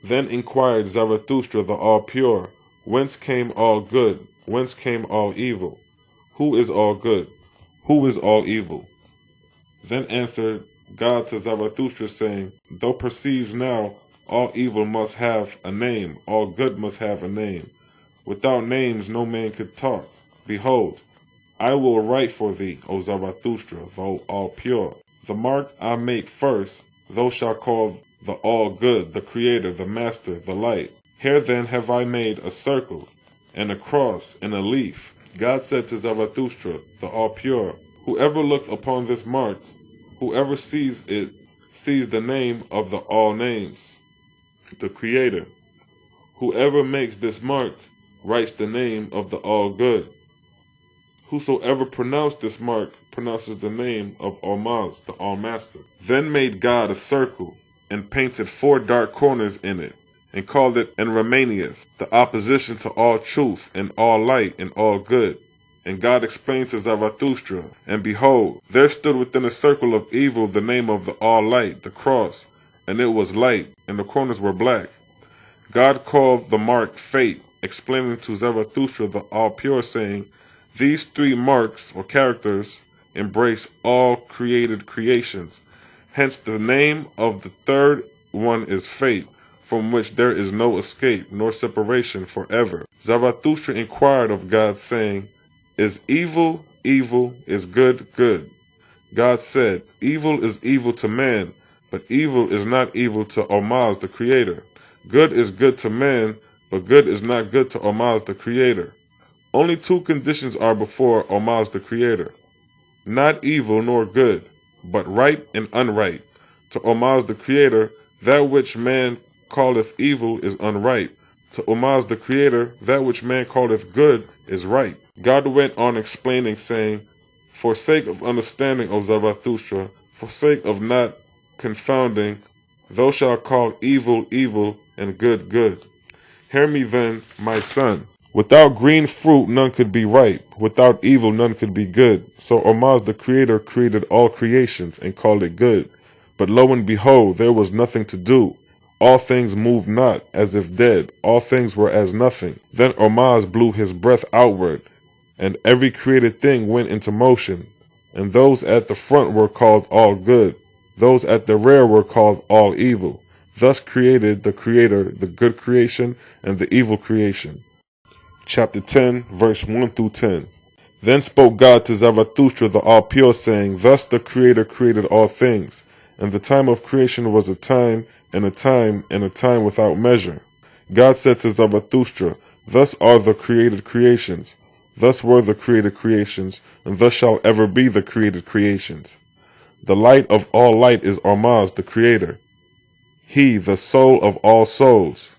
Then inquired Zarathustra the all-pure, whence came all good, whence came all evil? Who is all good? Who is all evil? Then answered God to Zarathustra, saying, Thou perceives now, all evil must have a name, all good must have a name. Without names no man could talk. Behold, I will write for thee, O Zarathustra, thou all pure. The mark I make first, thou shalt call the all good, the creator, the master, the light. Here then have I made a circle, and a cross, and a leaf. God said to Zarathustra, the all pure, whoever looks upon this mark, whoever sees it, sees the name of the all names, the creator. Whoever makes this mark writes the name of the all good. Whosoever pronounced this mark pronounces the name of ORMAZ, the All-Master. Then made God a circle, and painted 4 dark corners in it, and called it Enromanius, the opposition to all truth, and all light, and all good. And God explained to Zarathustra, and behold, there stood within a circle of evil the name of the all-light, the cross, and it was light, and the corners were black. God called the mark Fate, explaining to Zarathustra the all-pure, saying, These 3 marks, or characters, embrace all created creations. Hence the name of the 3rd one is Fate, from which there is no escape, nor separation forever. Zarathustra inquired of God, saying, Is evil evil? Is good good? God said, Evil is evil to man, but evil is not evil to ORMAZ, the Creator. Good is good to man, but good is not good to ORMAZ, the Creator. Only 2 conditions are before ORMAZ, the Creator. Not evil nor good, but right and unright. To ORMAZ, the Creator, that which man calleth evil is unright. To ORMAZ, the Creator, that which man calleth good is right. God went on explaining, saying, For sake of understanding, O Zarathustra, for sake of not confounding, thou shalt call evil evil, and good good. Hear me then, my son. Without green fruit none could be ripe, without evil none could be good. So ORMAZ the Creator created all creations, and called it good. But lo and behold, there was nothing to do. All things moved not, as if dead, all things were as nothing. Then ORMAZ blew his breath outward, and every created thing went into motion. And those at the front were called all good, those at the rear were called all evil. Thus created the Creator the good creation and the evil creation. Chapter 10, verse 1 through 10. Then spoke God to Zarathustra the all-pure, saying, Thus the Creator created all things, and the time of creation was a time, and a time, and a time without measure. God said to Zarathustra, Thus are the created creations, thus were the created creations, and thus shall ever be the created creations. The light of all light is ORMAZ, the Creator. He, the soul of all souls.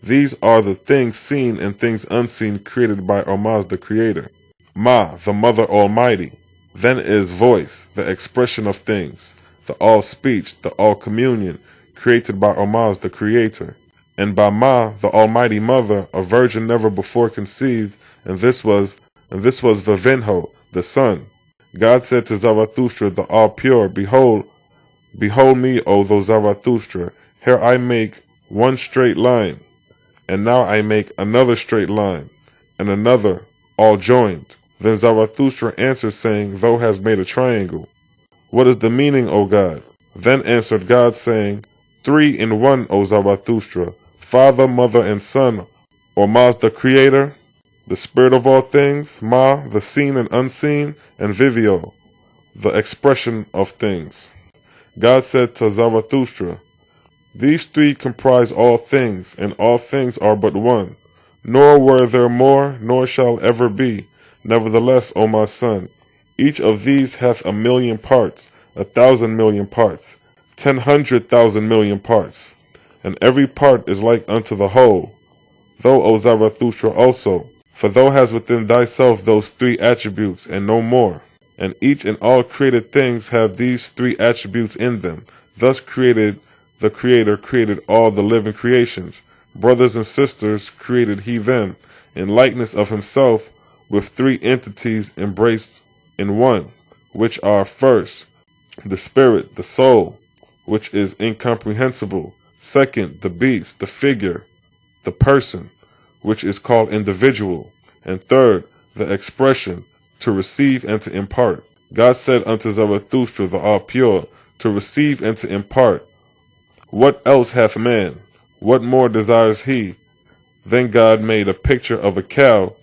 These are the things seen and things unseen created by ORMAZ, the Creator. Ma, the Mother Almighty. Then is voice, the expression of things, the all-speech, the all-communion, created by ORMAZ, the Creator. And by Ma, the Almighty Mother, a virgin never before conceived, and this was Vavinho, the Son. God said to Zarathustra, the all-pure, Behold me, O thou Zarathustra, here I make one straight line, and now I make another straight line, and another, all joined. Then Zarathustra answered, saying, Thou hast made a triangle. What is the meaning, O God? Then answered God, saying, 3 in 1, O Zarathustra, Father, Mother, and Son, ORMAZ the Creator, the Spirit of all things, Ma, the seen and unseen, and Vivio, the expression of things. God said to Zarathustra, These 3 comprise all things, and all things are but one. Nor were there more, nor shall ever be. Nevertheless, O my son, each of these hath 1,000,000 parts, 1,000,000,000 parts, 10,100,000,000,000 parts, and every part is like unto the whole. Thou, O Zarathustra, also, for thou hast within thyself those 3 attributes, and no more. And each and all created things have these 3 attributes in them. Thus created the Creator created all the living creations. Brothers and sisters created he them, in likeness of himself, with 3 entities embraced in one, which are first, the spirit, the soul, which is incomprehensible. Second, the beast, the figure, the person, which is called individual. And third, the expression, to receive and to impart. God said unto Zarathustra, the all-pure, to receive and to impart. What else hath man? What more desires he? Then God made a picture of a cow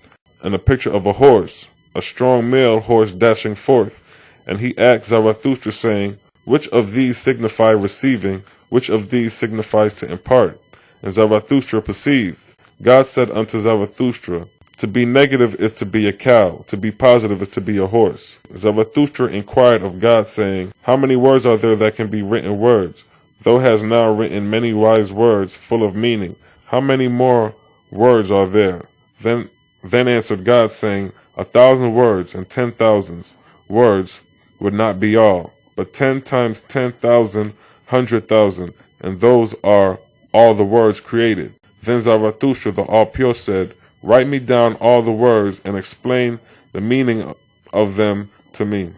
and a picture of a horse, a strong male horse dashing forth. And he asked Zarathustra, saying, which of these signify receiving? Which of these signifies to impart? And Zarathustra perceived. God said unto Zarathustra, to be negative is to be a cow, to be positive is to be a horse. Zarathustra inquired of God, saying, how many words are there that can be written words? Thou hast now written many wise words full of meaning. How many more words are there? Then answered God, saying, 1,000 words and 10,000 words would not be all, but 10 times 10,000, 100,000, and those are all the words created. Then Zarathustra, the all-pure, said, write me down all the words and explain the meaning of them to me,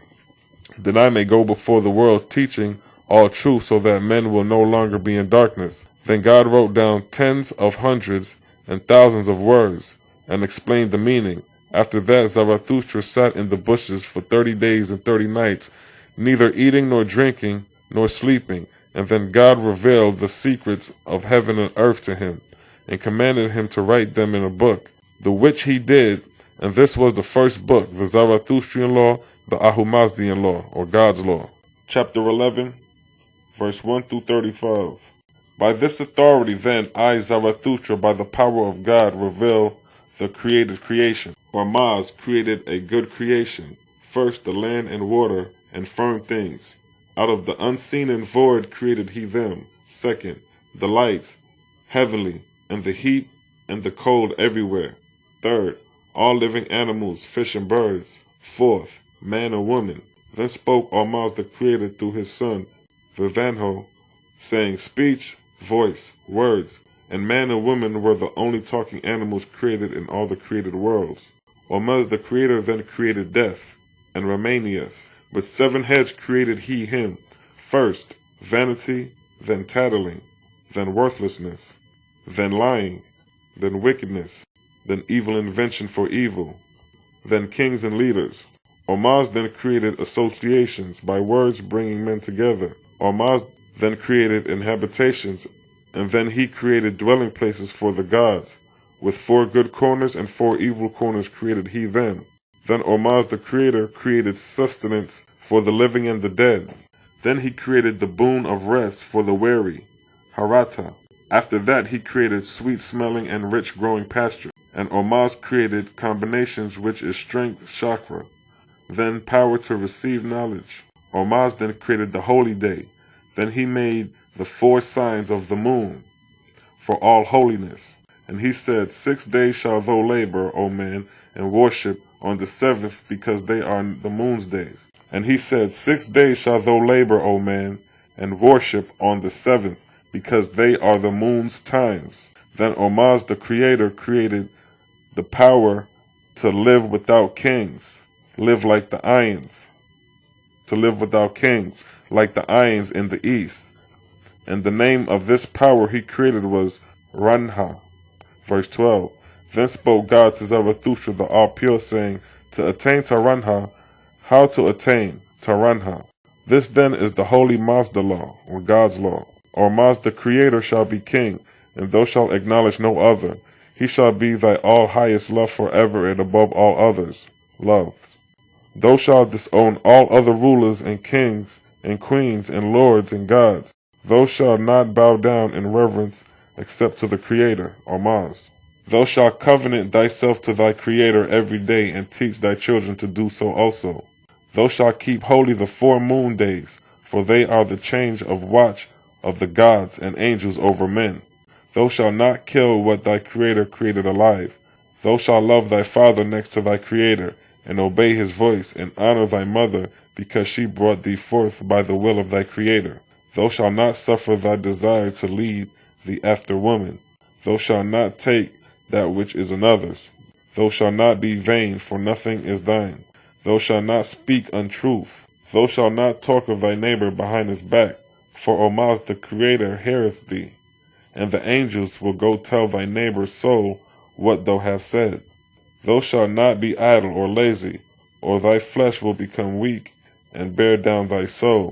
that I may go before the world teaching all truth, so that men will no longer be in darkness. Then God wrote down tens of hundreds and thousands of words and explained the meaning. After that, Zarathustra sat in the bushes for 30 days and 30 nights, neither eating nor drinking nor sleeping. And then God revealed the secrets of heaven and earth to him, and commanded him to write them in a book, the which he did. And this was the first book, the Zarathustrian law, the ORMAZDIAN law, or God's law. Chapter 11, verse 1 through 35. By this authority then, I, Zarathustra, by the power of God, reveal the created creation. Maz created a good creation. First the land and water and firm things. Out of the unseen and void created he them. Second, the lights, heavenly, and the heat and the cold everywhere. Third, all living animals, fish and birds. Fourth, man and woman. Then spoke Ormaz the Creator through his son, Vivanho, saying, speech, voice, words, and man and woman were the only talking animals created in all the created worlds. Ormaz the Creator then created death, and Romanius. With 7 heads created he him. First, vanity, then tattling, then worthlessness, then lying, then wickedness, then evil invention for evil, then kings and leaders. Ormaz then created associations, by words bringing men together. Ormaz then created inhabitations, and then he created dwelling places for the gods. With 4 good corners and 4 evil corners created he them. Then Ormaz the Creator created sustenance for the living and the dead. Then he created the boon of rest for the weary, Harata. After that he created sweet-smelling and rich-growing pasture. And Ormaz created combinations, which is strength, chakra. Then power to receive knowledge. Ormaz then created the holy day. Then he made the 4 signs of the moon for all holiness. And he said, 6 days shalt thou labor, O man, and worship on the 7th, because they are the moon's days. And he said, 6 days shalt thou labor, O man, and worship on the 7th, because they are the moon's times. Then Ormaz the Creator created the power to live without kings, live like the Ions, to live without kings, like the Ions in the east. And the name of this power he created was Ranha. Verse 12. Then spoke God to Zarathustra the all-pure, saying, to attain Taranha, how to attain Taranha. This then is the holy Mazda law, or God's law. Ormaz the Creator shall be king, and thou shalt acknowledge no other. He shall be thy all-highest love forever and above all others loves. Thou shalt disown all other rulers and kings and queens and lords and gods. Thou shalt not bow down in reverence except to the Creator, Ormaz. Thou shalt covenant thyself to thy Creator every day, and teach thy children to do so also. Thou shalt keep holy the 4 moon days, for they are the change of watch of the gods and angels over men. Thou shalt not kill what thy Creator created alive. Thou shalt love thy father next to thy Creator, and obey his voice, and honor thy mother, because she brought thee forth by the will of thy Creator. Thou shalt not suffer thy desire to lead thee after woman. Thou shalt not take that which is another's. Thou shalt not be vain, for nothing is thine. Thou shalt not speak untruth. Thou shalt not talk of thy neighbor behind his back, for Ormaz the Creator heareth thee. and the angels will go tell thy neighbor's soul what thou hast said. Thou shalt not be idle or lazy, or thy flesh will become weak and bear down thy soul.